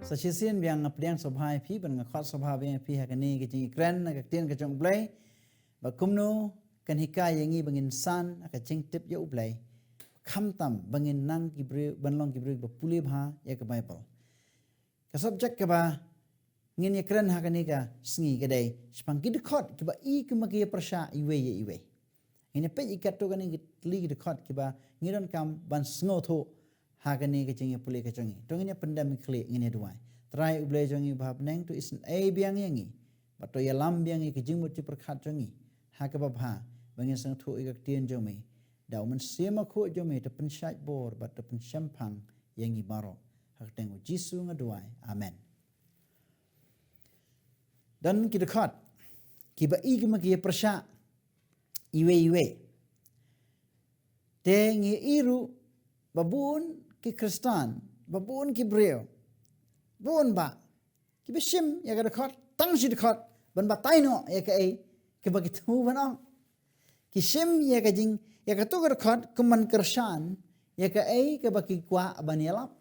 Sasisian biang ngapdiang sobhai phi ban ngakhat sobha biang phi hakani ke jing kren ka tien ka jong blai ba kumno kan hikai yangi bangin san ka jing tip ya ublai kham tam bangin nang gibre banlong gibre ba puli bha ya ka bible ka subject ka ba ngin ya kren hakani ka sngi ka dai spang gid khot ki ba I ka magi prasha iwe ya iwe ngin pe ikat to kani li gid khot ki ba ngiron kam ban sngo tho hakani ke jing puli ka jongi tongnya pandemic kli ngine duai trai ublai jongi bab neng tu isn a biang yangi bato ya lam biang ke jing mut perkhat jongi hakaba bha bangin sang thu ikak tien jongi dau men sema kho jongi te pensyat bor bat te pensyampang yangi baro hak tengu jisu ngaduai amen dan kita khat kiba I ke magi persya iwe tengi iru babun ki Kristan, babun ki Breo, bun ba, ki bishim ya kada khot, tang si khot, ban ba taino ya ka ai, ki ba kitu ban ang, ki shim ya ka jing, ya ka tu kada khot, kuman kershan, ya ka ai ki ba ki kwa ban yalap.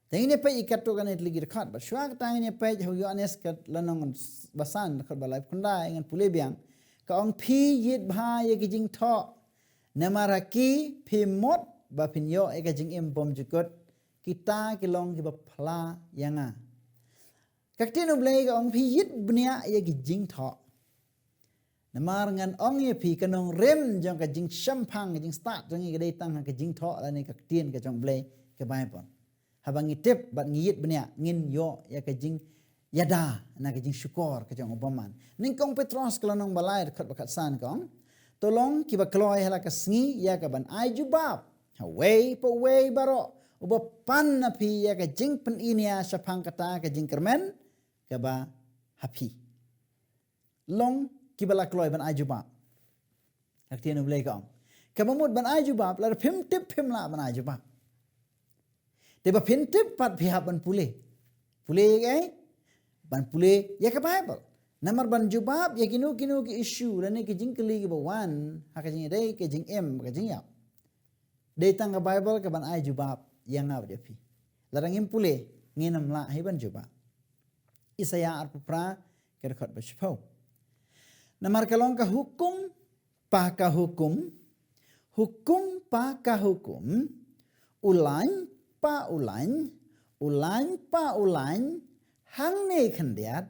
Tangi ne pe ikat tu kan itli kada khot, ba shwa ka tangi ne pe jau yo anes kat lanong basan khot ba lai kundai ngan pule biang, ka ong pi yit bha ya ki jing tho, namaraki pi mot ba pinyo eka jing bom jukut kita kilong ki ba phla yanga kaktin ublei ka ong phi yit bnia ye ki jing tho namar ngan ong ye phi kanong rem jong ka jing shampang jing start jong ki dei tang ka jing tho la ni kaktin ka jong blei ka bai pon habang itip bat ngiyit bnia ngin yo ya ka jing yada na ka jing syukur ka jong obaman ning kong petros kalonong balai khat bakat san kong tolong ki ba kloy hala ka sngi ya ka ban ai jubab Haway po way baro uba pan na pi ya ka jing pen inia sa pangkata ka jing kermen ka ba happy long kibala kloy ban ajuba aktian ublay ka ong kabamud ban ajuba la phim tip phim la ban ajuba te ba phim tip pat phihap ban pule ban pule ya ka bible namar ban jubab ya kinu ki issue la ne ki jing kli ki ba wan ha ka jing dai ka jing ka jing ya Datang ke Bible ke ban ai jubab yang ngau dia pi. Larang impule nginam la hiban jubab. Isaya arpupra ke rekhot bersyapau. Namar kalong ka hukum pa ka hukum ulain pa ulain hang ne khendiat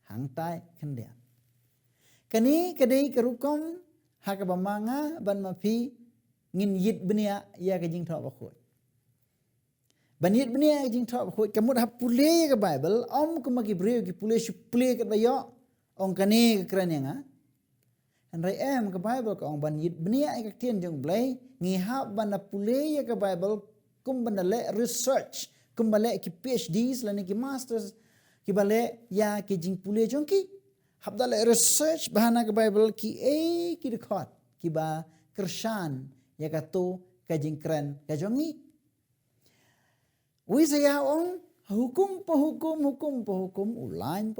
hang tai khendiat. Kani kadai kerukom hakabamanga ban mapi ngin yit benia ya ka jing tho ba khoi ban yit benia ka jing tho ba khoi kamut ha pule ka bible om ko magi breu ki pule shu pule ka ba yo ong kane ka kran yang an rai ka bible ka ong ban yit benia ka tien jong blai ngi ha ban pule ya ka bible kum ban le research kum bale ki PhDs la ni ki masters ki bale ya ki jing pule jong ki habdale research bahana ka bible ki ki dekhot ki ba kershan ya katu kajing keren kajongi wi saya ong hukum ulain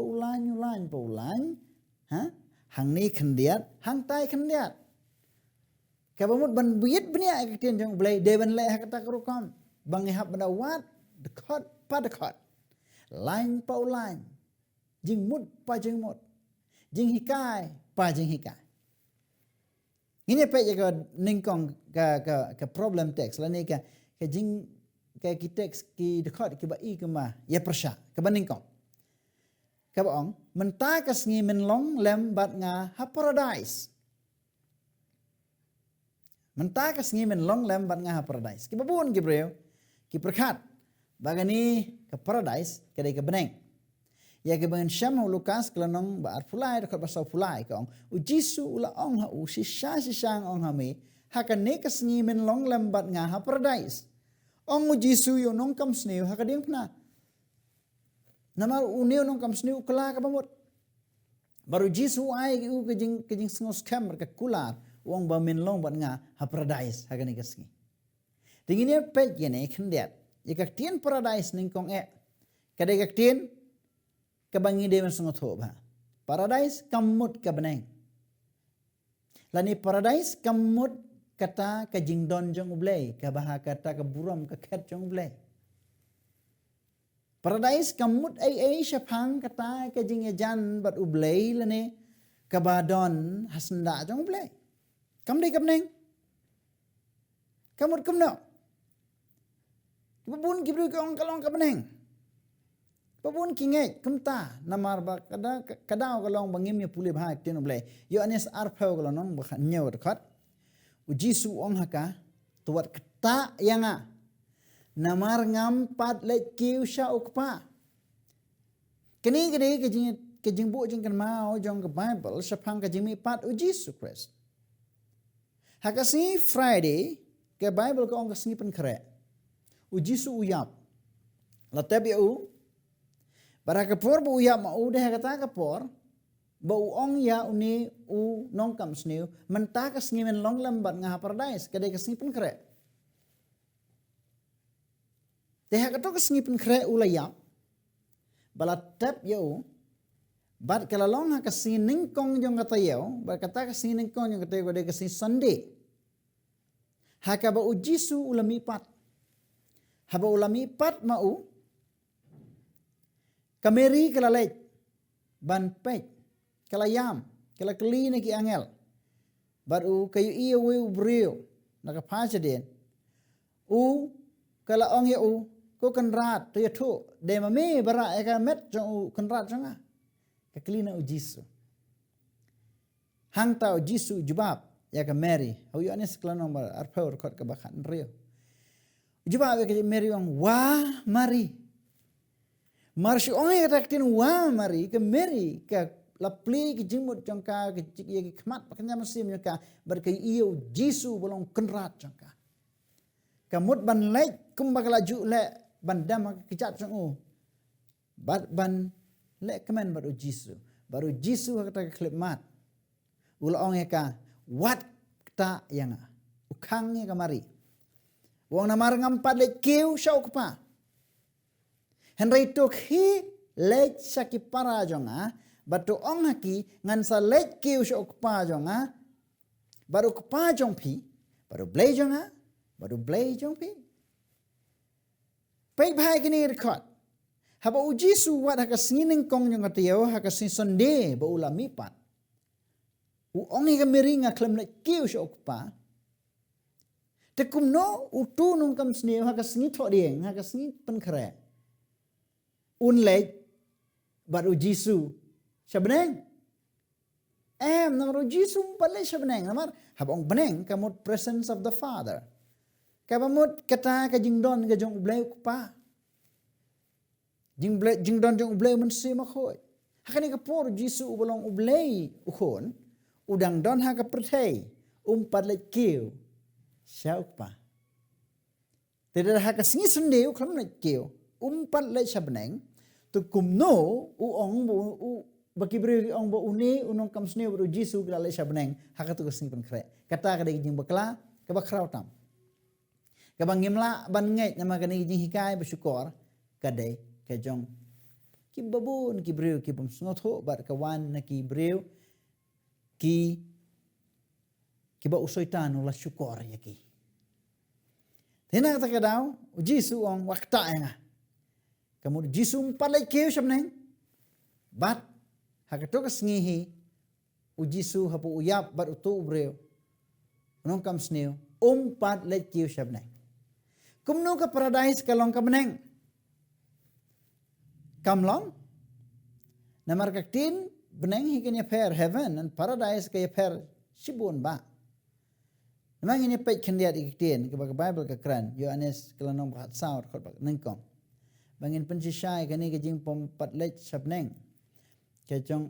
ha hang ni khendiat hang tai khendiat kabamut ban buyit benia aktian jong blai deban le hakata krukam bang hab benda wat dekat pa dekat lain pa ulain jing mut pa jing mut jing hikai pa jing hikai ini pe jaga ningkong ka problem teks la ni ka jing ka ki teks ki dekat ki ba I ke ma ya persya ka baningkong ka baong menta ka sngi men long lem bat nga ha paradise menta ka sngi men long lem bat nga ha paradise ki babun ki breu ki perkhat bagani ka paradise ka dai ka beneng ya ke bangan syam Lukas kelanong ba arpulai dekat basau pulai ka ong ujisu ula ong ha u sisang ong ha me hakan ne kasngi men long lambat nga ha paradise ong ujisu yo nong kam sneu ha kading pna namar uneu nong kam sneu kala ka bamut baru jisu ai u kejing sngos kamar ka kular wong ba men long bat nga ha paradise hakan ne kasngi dingine pe gene khendiat ikak tien paradise ning kong kadai kak tien kabangi dewan sangat hoba. Paradise kamut kabeneng. Lani paradise kamut kata kajing don jong ublay, kabaha kata kaburam kaket jong ublay. Paradise kamut ay syapang kata ka jing jan bat ublay lane kabadon hasanda jong ublay. Kam day kamneng. Kamut kamno. Babun gibru ka ong kalong kamneng. Babun kinget kumta namar ba kadaw kalong bangim ya puli bha tin ublay. Yo anes arphaw kalong ba nyaw dekat. Ujisu ong haka tuat kata yanga namar ngampat let kiu sya ukpa. Kini kejing bu jing kan mau jong ke Bible syapang kejing mi pat ujisu Christ. Hakasi Friday ke Bible ko ong kasni pen kre. Ujisu uyap. Lateb ya u. Bara kapor bu uyap ma u deh kata kapor. Ba u ong ya uni u nongkam sniu menta kasni men long lambat ngah paradise kedai kasni pen kre. Deh kata kasni pen kre u layap. Bala tep ya u. Bat kalalong ha kasni ningkong jong kata yau. Ba kata kasni ningkong jong kata yau kedai kasni Sunday. Haka ba ujisu ulamipat. Haba ulamipat mau kameri kalalej ban pej kalayam kala kali na ki angel baru kayu iya we ubrio nakapasa din u kala ong ya u ko kanrat to yato de mame bara eka met jong u kanrat janga kakli na ujisu hang ta ujisu jubab ya ka Mary au yo anes klanom bar arphaur khot ka bakhan rio jubab ya ka Mary ong wa mari marsi ong ya taktin wa mari ke Mary ka lapli ki jimut jongka ki ki khmat paknya masim ka bar ka iyo jisu bolong kenrat jongka kamut ban lek kumbakala ju le bandam kicat jong ban le kemen baru jisu kata klipmat ula ong ya ka wat ta yang ukang ya kamari wong namar ngampat le kiu syau kepa Henry tok hi lech saki para jonga batu ong haki ngan sa lech kiu syau kepa jonga baru kepa jong pi baru blay jonga baru blay jong pi pek bhai kini rekod haba ujisu wat haka singin kong jong katiyo haka sing sonde ba ulami pat u ong hi kamiri nga klem le kiu syau kepa tekum no utu nung kam snew haka singi tho dieng haka singi pen kre un lej baru jisu shabneng namar jisu pale shabneng namar habong beneng kamut presence of the father kabamut kata ka jingdon ka jong ublay pa jingdon jong ublay mun si makhoi hakani ka por jisu ubolong ublay ukhon udang don haka perthei umpat lej kiu syau pa tidak haka singi sendeu klam lej kiu umpat lej shabneng tu kumno u ong u bakibri ong bo uni unong kam sneu bro jisu kala le shabneng haka tu singi pen kre kata ka dei jing bakla ka bakrau tam ka bangimla ban ngai nama ka ni jing hikai bersyukur ka dei ka jong ki babun ki breu ki bum sngot ho bar ka wan na ki breu ki ba usoitan ula syukur ya ki Hina kata kadau jisu ong wakta nga kamu jisu palai kiu shabneng bat hakato kasngihi ujisu hapu uyap bat utu ubreu unong kam sneu pat let kiu shabneng kumno ka paradise kalong kamneng kamlong namar kaktin beneng hikin ya fair heaven and paradise ka ya fair sibun ba memang ini pek kendiat iktin ke Bible ke kran Yohanes kelanong bahat saur khot bak nengkong bangin pensisai kani ke jing pom pat lech shabneng ke jong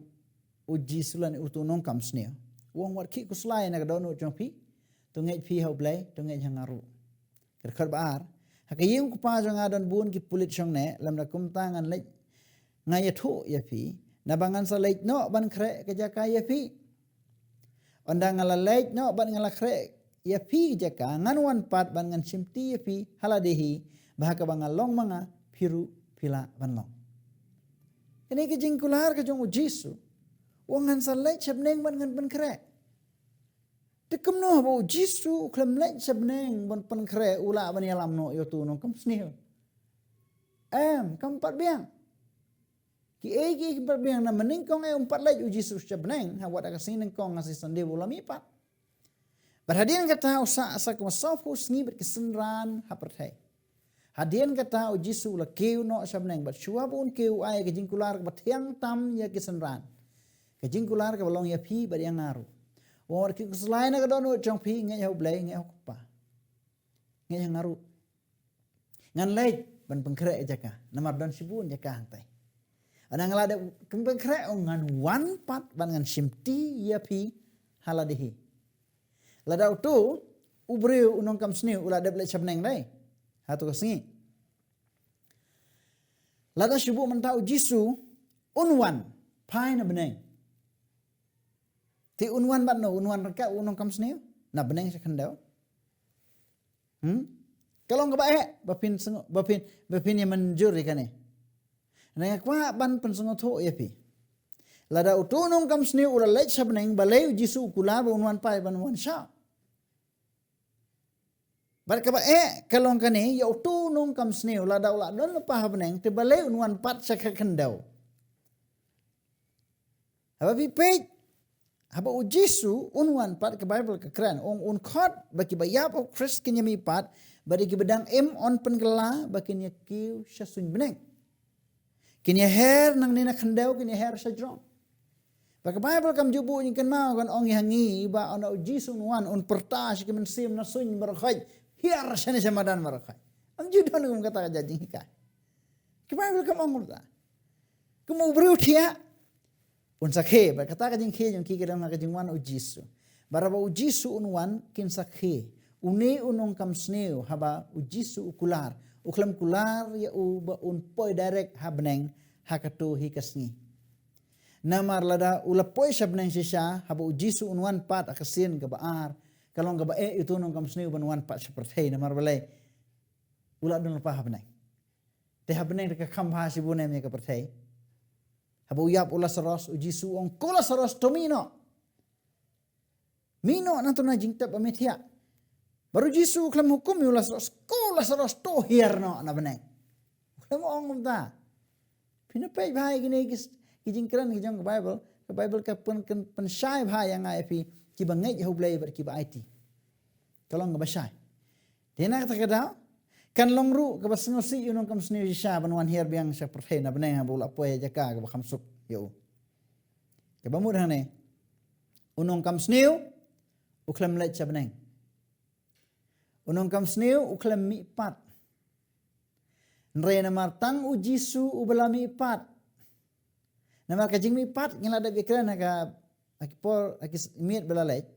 uji sulan utu nong kam sneo wong wat ki kuslai na dono jong pi tu ngai pi hau blai tu ngai hangaru ker khot bar hakayim ku pa jong adon bun ki pulit jong ne lam na kum tangan lech ngai thu ya pi na bangan sa lech no ban kre ke jaka ya pi ondang ala lech no ban ngala kre ya pi jaka nganwan pat ban ngan simti ya pi haladehi bahaka bangalong mga piru pila banlong ini ke jingkular ke jong ujisu wangan salai chabneng ban ngan ban kre tekem no bo ujisu klem lek chabneng ban pan kre ula ban yalam no yo tu no kam snil keempat biang. Ki keempat biang na meningkong empat lej uji Yesus cabneng hawat akasin nengkong ngasih sande ulam ipat. Berhadian kata usa asa kemasofu sngi berkesenran hapertai. Hadian kata uji Yesus ula keu no cabneng bat shua pun keu ay kejing kular bat tiang tam ya kesenran. Kejing kular ka balong ya pi bat yang naru. War ki selain ka dono jong pi ngai hau blai ngai hau kupa. Ngai yang naru. Ngan lej ban pengkre jaka namar don sibun jaka hantai. Anang lada kembang kre ngan wan pat ban ngan simti ya pi haladehi. Lada utu ubreu unong kam sni ulada ble cabneng dai. Hatu kasengi. Lada sibu mentau jisu unwan pai na beneng. Ti unwan bat no unwan reka unong kam sni na beneng sekendau. Kalau enggak baik bapin yang menjur ikan ni. Nang kwa ban pensengo tho ya pi. Lada utunong kam sni ula lech sabneng balai jisu kula ba unwan pai ban wan sha. Bar ka ba kalong kani ya utunong kam sni lada ula don pa habneng te balai unwan pat sakha kendau. Haba pi pej haba ujisu unwan pat ke Bible ke kran un khot baki bayap o Christ kinyami pat bari ki bedang on pengela baki nya kiu syasuny beneng. Kini her nang nina kendau kini her sajrong. Baka Bible kam jubu ni kan mau kan ong hangi ba ona ujisu nuan on pertas ki mensim na suny barakhaj hier sene samadan barakhaj. Ang judon ngum kata jajing hika. Ki Bible kam ong ta. Kumu bru thia un sakhe ba kata ka jing khe jong ki kiram ka jing wan ujisu. Baraba ujisu unwan kin sakhe. Une unong kam sneu haba ujisu ukular. Uklam kular ya uba un poi direct habneng hakatu hikasni. Namar lada ula poi shabneng sisha haba ujisu unwan pat akasin ke baar. Kalau enggak itu nong kam sneu ban wan pat seperti namar balai ula don lepa habneng. Te habneng ke kambha sibune me ke pertai. Haba uyap ula seros ujisu ong kula seros domino. Mino natuna jingtap ametia. Baru Jisu klam hukum yulas seros to hirno na beneng. Klam ong ta. Pina pay bhai gini kijing kran kijong ke Bible ka pen syai bhai yang ai pi ki bangai hu blai ber ki ba IT. Kalau ngba syai. Dena kata kada kan longru ke basngosi yunong kam sni sha banwan hier biang sya perhe na beneng ha bola poe jaka ke khamsuk yo. Ke bamud hane. Unong kam sniu uklam lech beneng. Unong kam sneu uklam mi pat. Nre namar tang ujisu ubala mi pat. Namar kajing mi pat ngila da bekran ka akipor akis miet belalej.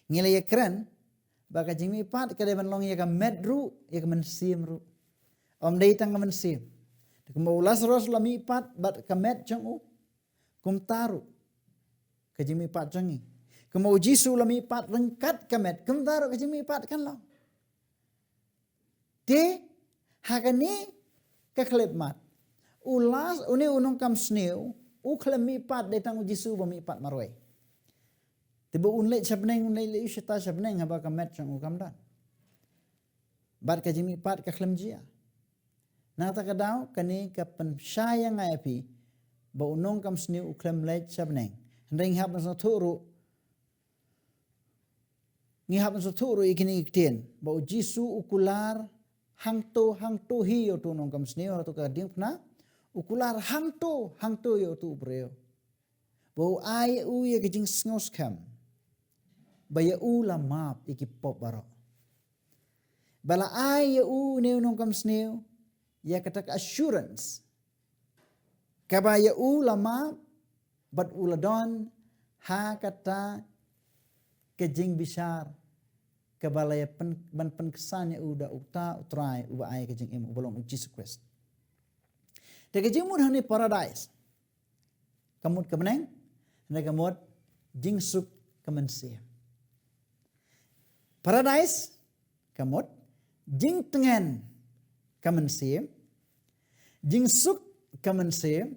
Ngila ya kran ba kajing mi pat kada ban long ya ka medru ya ka mensim ru. Om dei tang mensim. Kum ulas ros la mi pat bat ka med jong u. Kum taru. Kajing mi pat jangi. Kum ujisu la mi pat rengkat ka med. Kum taru kajing mi pat kan long. Te hakani keklep mat. Ulas une unong kam sneu uklam mi pat detang ujisu ba mi pat marwai. Tiba unle sabneng unle le syata sabneng haba kamet sang ukam dan. Bat ka jimi pat ka klem jia. Nata ka daw kani ka pensayang api ba unong kam sneu uklam le sabneng. Hending hab na turu ngihap na turu ikini iktien ba ujisu ukular hangto hi yo tu nong kam sneo to ka ding pna ukular hangto yo tu breo bo ai u ye kijing snos kam ba ya u la map iki pop baro bala ai ya u ne nong kam sneo ya kata assurance ka ba ya u la map bat uladon ha kata kejing bisar kebalaya pen kesannya udah uta utrai uba ai kejing im belum Jesus Christ. Te kejing mun hani paradise. Kamut kemeneng, na kamut jingsuk kemensia. Paradise kamut jing tengen kemensia. Jingsuk kemensia,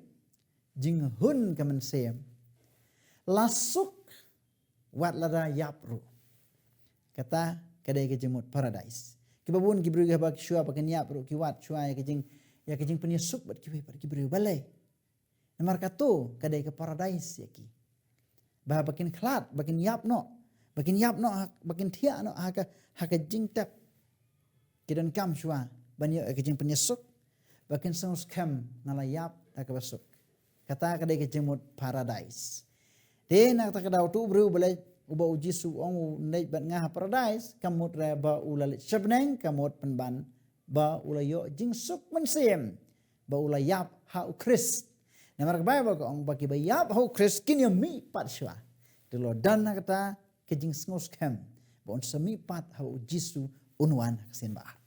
jing hun kemensia. Lasuk wat lada yapru. Kata kadai kejemut paradise. Kibabun kibru haba shua pakan yapru kiwat shua kejing ya kejing penyesuk bat kibri balai. Namar kato kadai ke paradise ya ki. Bah bakin klat, bakin yap no, bakin tia no haka jing tap. Kidan kam shua banyak kejing penyesuk, bakin sengus kam ngalayap haka basuk. Kata kadai kejing mut paradise. De nak tak kadau tu bru balai uba uji su ong naik bat ngah paradise kamut ra ba ulalit syabneng kamut penban ba ulayo jing suk mensem ba ulayap ha ukris. Namar Bible ko ong bagi bayap ho Chris kin mi pat shwa. Dilo dan na kata kejing sngus kem. Ba on semi pat ho Jisu unwan kasen baar.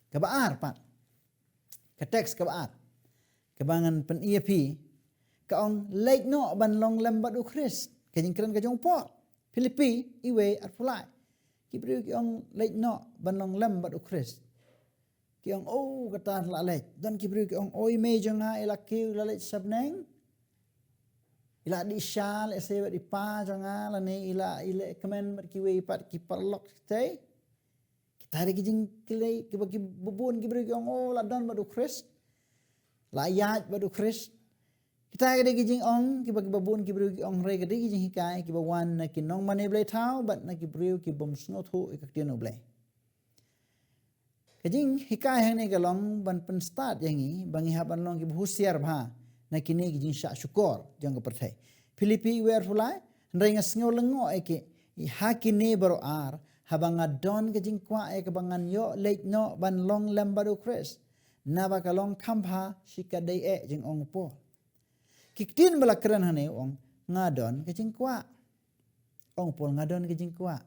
Kabaar pat. Ka teks kabaar. Kebangan pen EAP ka ong late no ban long lembat u Chris. Kejing keren kejong pot. Filipi iwe at pulai. Kibriu ki ong late no ban long lembat u Chris. Kiong kata lalek dan kibri kiong me jonga ila kiu lalek sabneng ila di syal ese di pa jonga lane ila kemen kiwe pat ki parlok stay kita hari kijing kile kibagi bubun kibri kiong la don badu Chris la ayat badu Chris kita hari kijing ong kibagi bubun kibri kiong re kidi kijing hikai kibawan na kinong mane blai tau bat na kibri kibom snothu ikak tiano blai. Kajing hikai hang ni kalong ban pen start yang ni bangi haban long ki buhusiar bha na kini kijing syak syukur jang ke perthai Filipi wer fulai ndai ngasngo lengo eke ha kini baro ar habang adon kajing kwa e kabangan yo late no ban long lembadu Chris na ba kalong khamha sikadai e jing ong po kiktin bala keren hane ong ngadon kajing kwa ong pol ngadon kajing kwa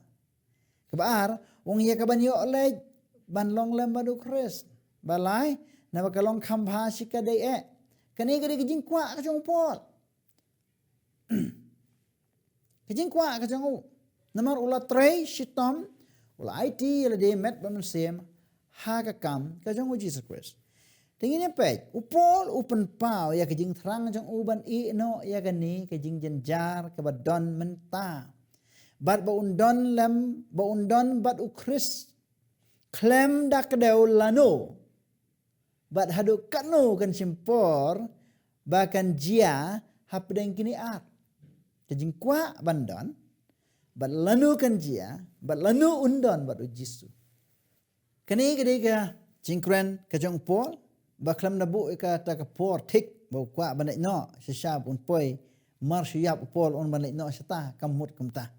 kebar ong ya kaban yo late ban long lembadu Chris balai na bakalong khamha sikadai e kani gadi kijing kwa ka jong pol kijing kwa ka jong u namar ula trei shitom ula IT ila de met bam sem ha ka kam ka jong u Jesus Christ tingin pe upol upen pau ya kijing thrang jong u ban I no ya kani kijing jenjar ka badon menta bat ba undon lem ba undon bat u Chris klem dak deu lano bat hadu kanu kan simpor bahkan jia hapdeng kini at kejing kwa bandon bat lanu kan jia bat lanu undon bat ujisu kani gede ka jingkren ka jong pol ba klem nabu ka ta ka por tik ba kwa banai no sesab un poi mar syap pol on banai no seta kamut kamta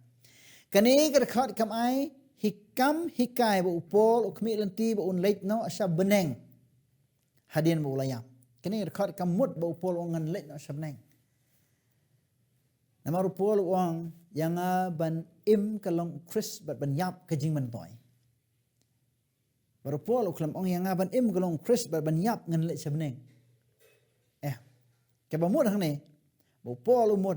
kani ka khat kam ai hikam hikai ba upol ukmi lanti ba un late no asya beneng hadin ba ulayam kini record kamut ba upol ngan late no asya beneng nama upol wang yang ban im kalong Chris bat ban yap kajing man boy baru upol uklam ong yang ban im kalong Chris bat ban yap ngan late asya beneng ke ba mut hang ni ba upol umut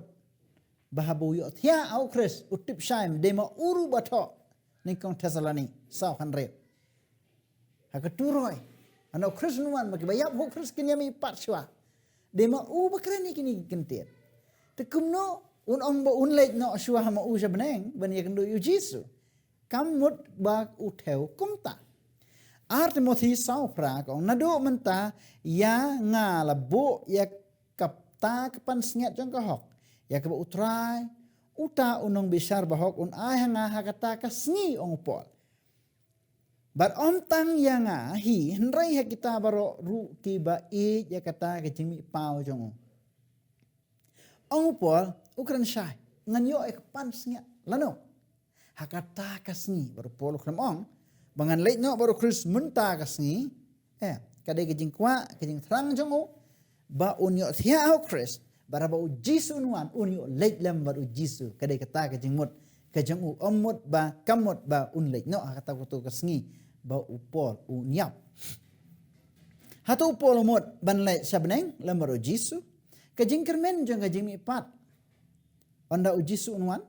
bahabu yo thia au Chris utip shaim dema uru bato Nikong Tesalani sao hanre. Hakaturoi. Ano Chris nuan bagi bayap ho Chris kinyami pat shwa. Dema bakran ni kini kentir. Tekumno un ong ba un late no shwa ma u shabneng ban yakndo yu Jisu. Kamut bag utheu kumta. Ar Timothy sao pra kong nado menta ya nga labo ya kapta kapan snget jong kahok. Ya kaba utrai uta unong besar bahok un ai hanga hakata kasngi ong pol bar om tang yanga hi hnrai ha kita baro ru ki ba I ya kata ke jingmi pau jong ong pol ukran syai nganyo ek pan sngia lano hakata kasngi baro pol ukram ong bangan leit no baro Chris munta kasngi kadai ke jingkwa ke jing thrang jong ba unyo thia Chris baraba u Jisu nuan unyo late lem baru Jisu kadai kata ke jingmut ke jong u omut ba kamut ba un late no kata kutu kasngi ba upol unyap hatu upol umut ban late sabneng lem baru Jisu ke jing kermen jong ke jingmi pat onda u Jisu nuan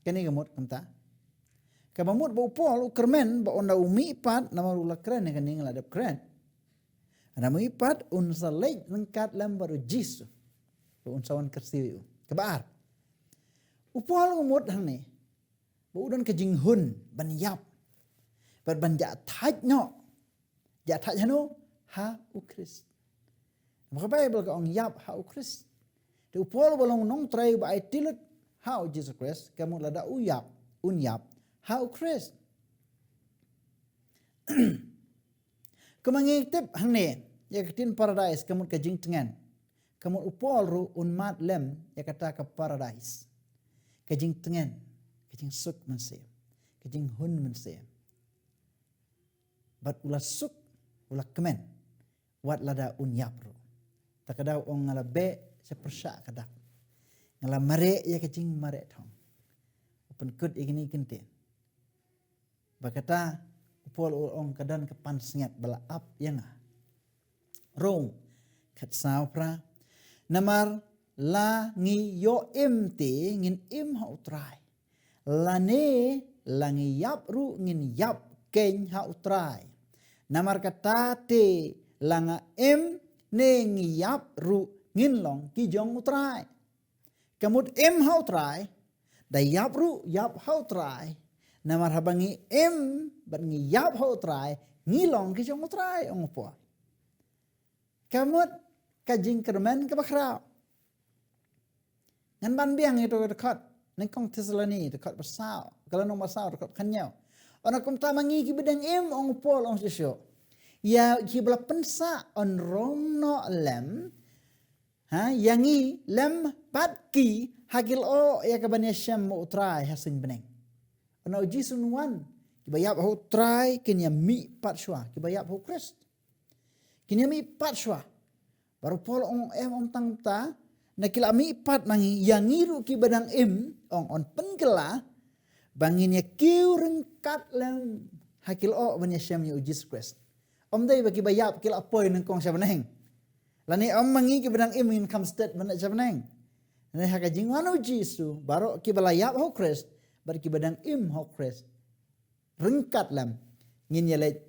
kani gamut kamta ke bamut ba upol u kermen ba onda umi pat nama ula kren kani ngeladap kren nama ipat un sa late lengkat lem baru Jisu unsawan kersiu kebar upol umut hang ni bu udon ke jing hun ban yap ban ja thaj no ja thaj hanu ha u Christ. Maka Bible ka ong yap ha u Christ. Te upol bolong nong try ba ai tilut ha u Jesus Christ kamu lada u yap ha u Christ. Kumangitip hang ne ya ketin paradise kamu ka jing tengan. Kamu upol ru unmat lem ya kata ke paradise. Ka jing tengan, ka jing suk mense. Ka jing hun mense. Bat ulah suk ulah kemen wat lada unyap ru. Takadaw ong ngala be sepersyak kadak. Ngala mare ya ka jing mare thong. Open kut igini kintin. Bakata upol ong kadan kepan sengat bala ap yang Rome kat saupra namar la ngi yo te ngin im ha utrai lane langi yap ru ngin yap ken ha utrai namar kata te langa im ne ngi yap ru ngin long ki jong utrai kamut im ha utrai da yap ru yap ha utrai namar habangi im bat ngi yap ha utrai ngi long ki jong utrai ong po kamut kajing kermen ke bakrau. Ngan ban biang itu dekat nengkong Tesaloni dekat besar. Kalau nong besar dekat kanyau. Orang kum tamangi ki bedang im ong pol ong sisyo. Ya ki bela pensa on rong no lem. Yangi lem pat ki hagil o ya kabanya syam mo utrai hasin beneng. Ono jisun wan ki bayap ho try kinya mi pat shwa ki bayap ho Christ. Kinya mi pat shwa. Baru pol ong om tang ta nakila mi pat mangi yang ngiru ki badang im ong on pengkela banginnya kiu rengkat lem hakil o banya syam yu Jesus Christ. Om dai bagi bayap kila apoy nang kong sabaneng. Lani om mangi ki badang im in come state mana sabaneng. Ne hakajing wanu Jisu baru ki balayap ho Christ bar ki badang im ho Christ. Rengkat lem ngin yelej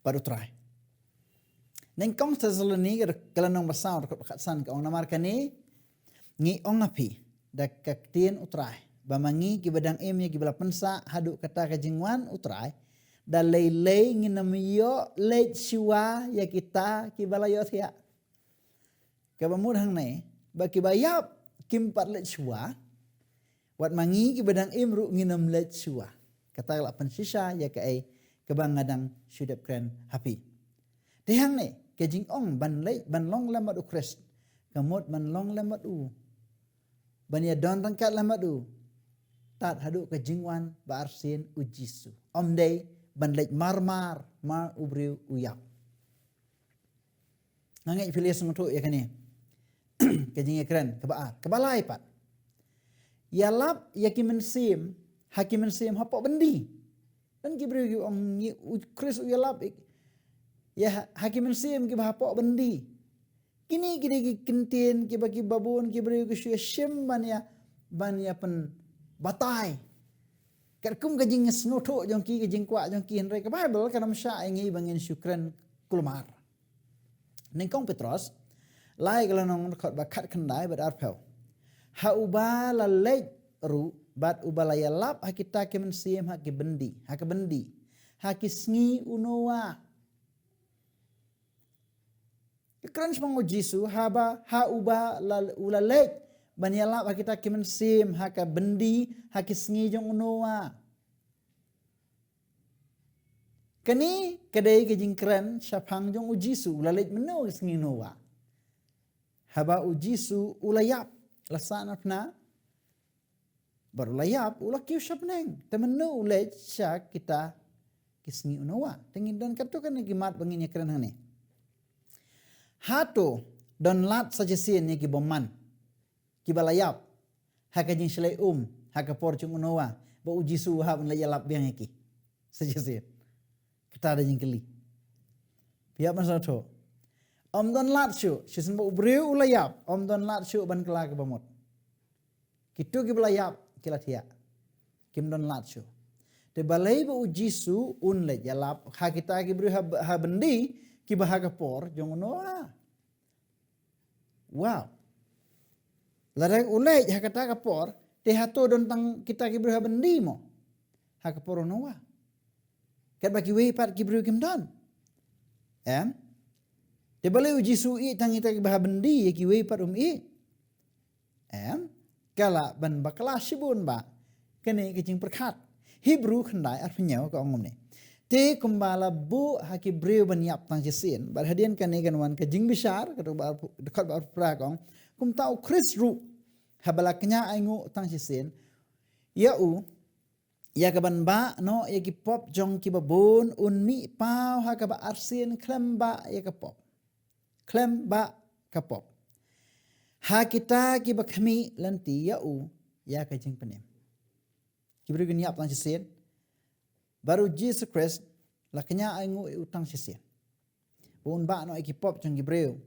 baru try. Neng kong Tesaloni kelanong basau dekat san ka ong namar kani ngi ong api dak kaktin utrai bamangi ki badang em ki bala pensa hadu kata ka jingwan utrai da lei ngi namiyo leit siwa ya kita ki bala yo thia ka bamud hang ne ba ki bayap kim pat leit siwa wat mangi ki badang em ru ngi nam leit siwa kata la pensisa ya ka ai kabang ngadang sudap kren happy dehang ne kejing ong ban long lamat u Christ kamot ban long lamat u ban ya don rangkat lamat u tat hadu kejing wan ba arsin u Jisu om day ban lej mar ubriu uyap ngangai filias ngotu ya kani kejing keren kebalai pat ya lap ya kimensim hakim mensim hapok bendi dan kibriu ong Christ u ya lap ya hakim mensim ki bahapok bendi kini ki kintin ki bagi babun ki beri ki syem ban ya pen batai kat kum gajing snoto jong ki gajing kwa jong ki henre ke Bible kana msya ingi bangin syukran kulmar nengkong Petros lai kalau nong kot bakat kendai bad arpel ha uba la lej ru bat ubala ya lap hakita ki mensim ha ki bendi ha ki sngi unowa Kran semango Jisu haba ha uba ula lek banyala kita kimensim haka bendi haki sngi jong unoa. Kani kadai ke jingkran syapang jong u Jisu ula lek meno sngi noa. Haba u Jisu ula yap lasana pna baru layap ula kiu syapneng temenu lek syak kita kisngi unoa. Tengin dan katukan gimat banginya kran hane. Hato don lat sajesin ni ki boman ki balayap haka jing selai haka porcung unowa ba uji suha un layalap biang ki sajesin kita ada jing keli biap masa to om don lat syu sisen ba ubriu ulayap om don lat syu ban kela ke bamot kitu ki balayap kilatia kim don lat syu te balai ba uji su un layalap ha kita ki bri ha bendi ki bahaga por jong unoa. Wow. Ladang ulai ha kata kapor te hato don tang kita ki bri bendi mo. Ha kapor unoa. Kat bagi we pat ki bri kim don. Te bale uji su I tang ita bah bendi ye ki wei par I. Kala ban bakla shibun ba kene ke jing perkat. Hebrew khandai ar penyau ka ongom ni. Te kumbala bu haki breu ban yap tang jesin bar hadian kane kan wan ke jing besar ka ba dekat ba pra kong kum tau Chris ru habala kenya aingu tang jesin ya ya ka ban ba no ya ki pop jong ki ba bon un mi pau ha ka ba arsin klem ba ya ka pop klem ba ka pop ha kita ki ba khami lanti ya ka jing penem ki breu ni ap tang jesin baru Jesus Christ la kenya aingu utang jesin bon ba no ki pop jong ki breu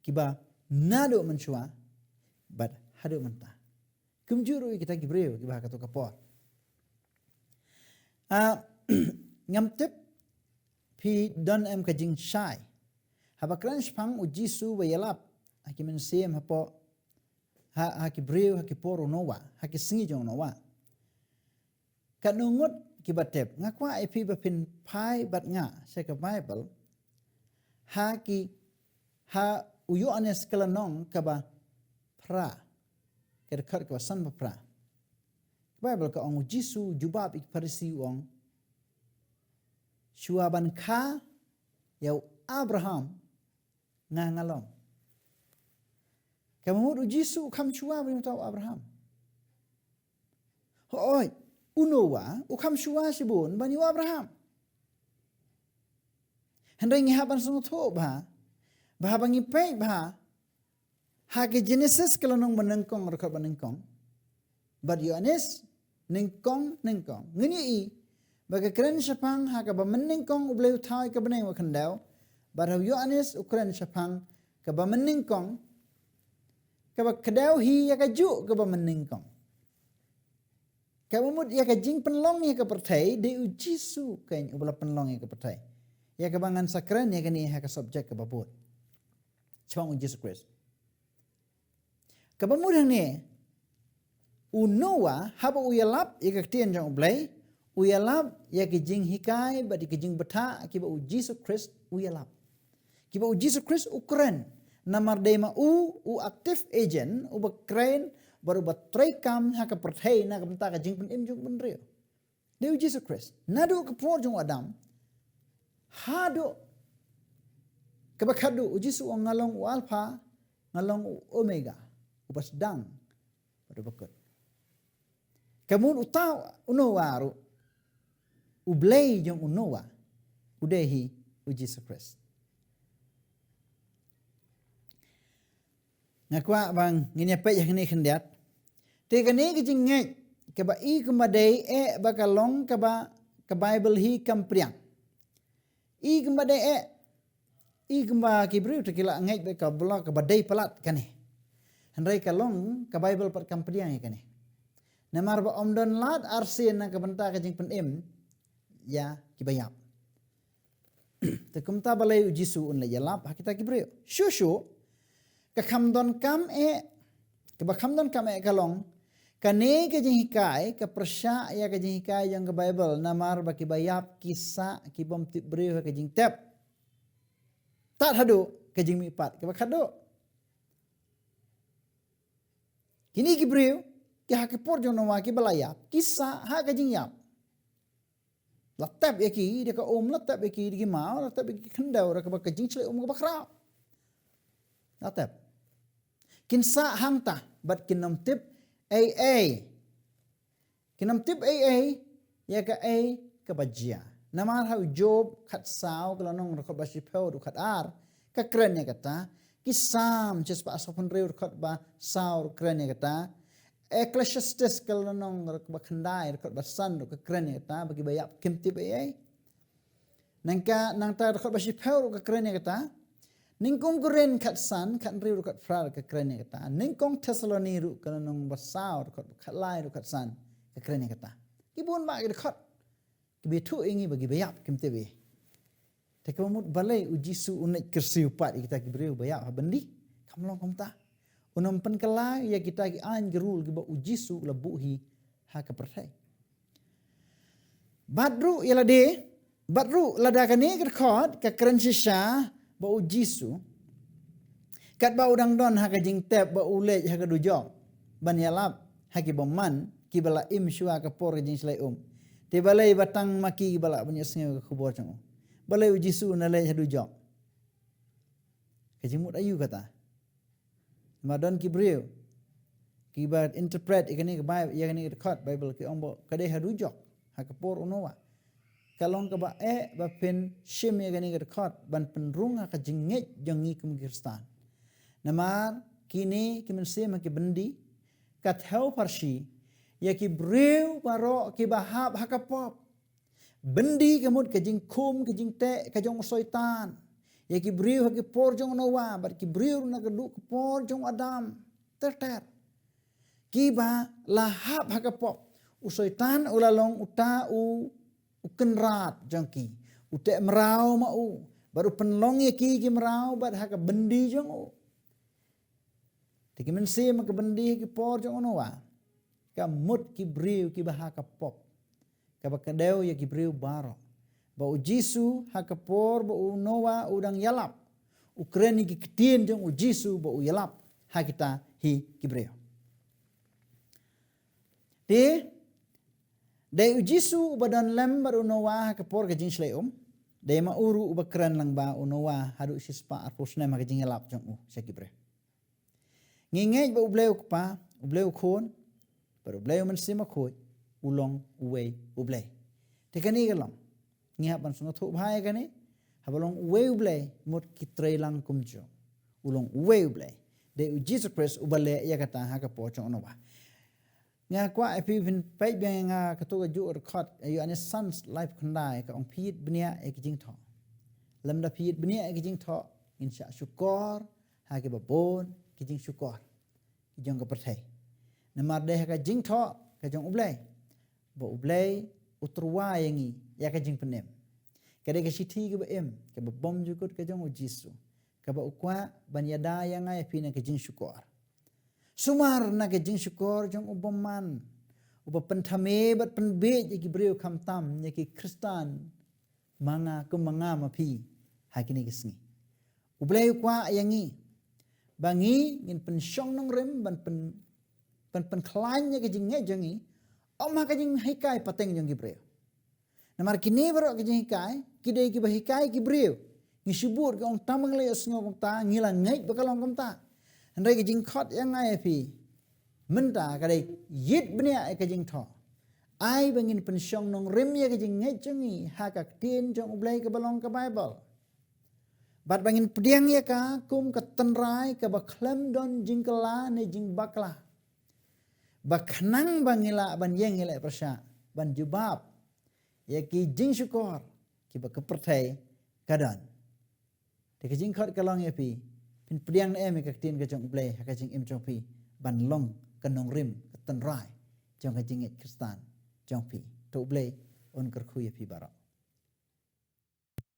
ki ba nado menchua but hado menta kumjuru kita ki breu ki ba ka to kapor ngam tip pi don em ka jing shai haba kran spang uji su wa yalap haki men sem hapo haki breu haki poro nowa haki singi jong nowa kanungut ki batep ngakwa epi bapin pai bat nga sa ka Bible haki ha uyu anes kalanong kaba pra kerkat ka san pra Bible ka ong Jisu jubab ik parisi wong shuaban kha yau Abraham nga ngalong kamud Jisu kam shua bin tau Abraham hoi unowa ukam shua sibun bani Abraham hendai ngi haban sung tho ba bangi pe ba ha ke Genesis kalanong menengkong rekat menengkong but Yohanes nengkong ngini I baga keren syapang ha ka ba menengkong ubleu thai ka benai wa khandau but Yohanes ukren syapang ka ba menengkong ka ba kdau hi ya ka ju ka ba menengkong ka mud ya ka jing penlong ya ka perthai de Jisu kain ubla penlong ya ka perthai ya ka bangan sakran ya ka ni ha ka subject ka babut chong Jesus Christ ka ba mud hang ni unowa haba uyalap ya ka tien jong ublai uyalap ya ka jing hikai ba di ka jing bata ki ba Jesus Christ uyalap ki ba Jesus Christ ukren namar dema u active agent u ba krain baru batrekam ha ka perthai na ka benta ka jing pen im jong benrio de Jesus Christ nadu ka por jong Adam hado ka ba khadu Jisu ngalong alpha ngalong omega upas dang pada bakut kamun utau unowaru ublei jong unowa udehi Jesus Christ ngakwa bang ngini pe yang ni khendiat te kani ki jingai ke ba I kumadei ba kalong ka Bible hi kampriang I kumadei I kumba kibru te kila ngai be ka blog ka badai palat kani handai kalong ka Bible pat kampriang kani namar ba omdon lat arsin na ka benta ka jing penem ya kibayap te kumta balai Jisu un la yalap hakita kibru shushu ka khamdon kam ke ba khamdon kam kalong kane ke jing hikai ka persya ya ke jing hikai yang ke Bible namar ba kibayap kisah kibom tibreu ka jing tep tat hadu ke jing mi pat ke ba khadu kini kibreu ki ha ke por jong nawa ki balaya kisah ha ke jing yap latap ya ki dia ka latap ya ki mau latap ya ki khandau ra ka ba ke jing chle ka ba khrau latap kinsa hangta bat kinam tip kinam tip ya ka ka bajia namar hau Job khat sao kalanong rakot ba sipau du khat ar ka kren ya kata kisam ches pa asopun reu rakot ba sao kren ya kata Ecclesiastes kalanong rakot ba khandai rakot ba san ka kren ya kata bagi bayap kim tip nangka nang ta rakot ba sipau ka kren ya kata ningkong kuren kat san kat riu kat frar ke kren kata ningkong Tesaloni ru kalanong basau kat lai ru kat san ke kren kata kibun ma ke khat kibetu ingi bagi bayap kimtebe te kamut balai Jisu unek kersiu pat kita kibreu bayap habendi kamlong komta unam pen kala ya kita ki an gerul ki ba Jisu labuhi ha ka perthai badru yalade badru ladakane ke khot ka kren sisa ba u Jisu kat ba udang don ha ka jing tep ba ulej ha ka dujok ban yalap ha ki boman ki bala im shua ka por jing slai te balai batang maki bala punya sengeu ka kubor chang balai u Jisu na lej ha dujok ka jimut ayu kata madon ki breu ki ba interpret ikani ka Bible yakani ka khot Bible ki ombo ka de ha dujok ha ka por unowa kalong ka ba ba pen shim yakani ka khot ban penrung ka jinget jangi kum Kristan namar kini kimen sema ki bendi kat heu parsi ya ki breu baro ki bahab hakapop bendi kemut ke jing kum ke jing te ka jong soitan ya ki breu ha ki por jong nowa bar ki breu na ka du ke por jong Adam ter ki ba lahap hakapop u soitan ulalong uta u kenrat jangki ute merau ma u baru penlong ya ki merau bar ha ka bendi jong u Tiki se mak bendi ki por jong ono wa. Ka mut ki breu ki bah ka pop. Ka bakadeu ya ki breu baro. Ba u Jisu ha ka por ba u nowa udang yalap. Ukraini ki ketien jong u Jisu ba u yalap ha kita hi ki breu. De u Jisu badan lem ba u nowa ha ka por ka jing slai De ma uru u bakran lang ba u nowa hadu sispa arpus na ma ka jing yalap jong u sa ki breu. Ngingej ba ubleu pa, ubleu khon, pero ubleu man sima khoi, ulong uwei ublei. Te kani galong, ngihap ban sunga thuk bhai kani, habalong uwei ublei, mut kitrei lang kumjo, ulong uwei ublei. De u Jesus Christ ubale ya kata ha ka po chong no ba. Nga kwa epi vin pai bang nga katuga ju record ayu ane son's life khandai ka ong phit bnia e kijing tho. Lamda phit bnia e kijing tho, insya syukur ha ke babon kijing syukur kijong ka perthai namar deh ka jing tho ka jong ublai bo ublai utrwa yangi ya ka jing penem kade ka sithi ka em ka bom jukut ka jong Jisu ka ba ukwa ban yada yang ai pina ka jing syukur sumar na ka jing syukur jong uboman uba penthame bat penbe ki breu kham tam ne ki Kristan manga ku manga mapi hakini kisni ublai ukwa yangi bangi ngin pensyong nong rem ban pen klanya ke jing jangi oma ka jing hikai pateng jong gibreu namar kini baro ke jing hikai kidai ki bahikai gibreu ngi subur ke ong tamang le asngo ong ta ngila ngai bakalong kom ta ndai ke jing khot yang ai pi menta ka dai yit bnia ke jing tho ai bangin pensyong nong rem ya ke jing jangi ha ka tin jong ublai ke balong ke Bible Bat bangin pediang ya ka kum ka tenrai ka baklem don jingkala ne jing bakla. Baknang bangila ban yengila persya ban jubab ya ki jing syukur ki ba kepertai kadan. De ka jing khot kalong ya pi pin pediang ne em ka tin ka jong blai ka jing em jong pi ban long ka nong rim ka tenrai jong ka jing Kristan jong pi to blai on kar khu ya pi bara.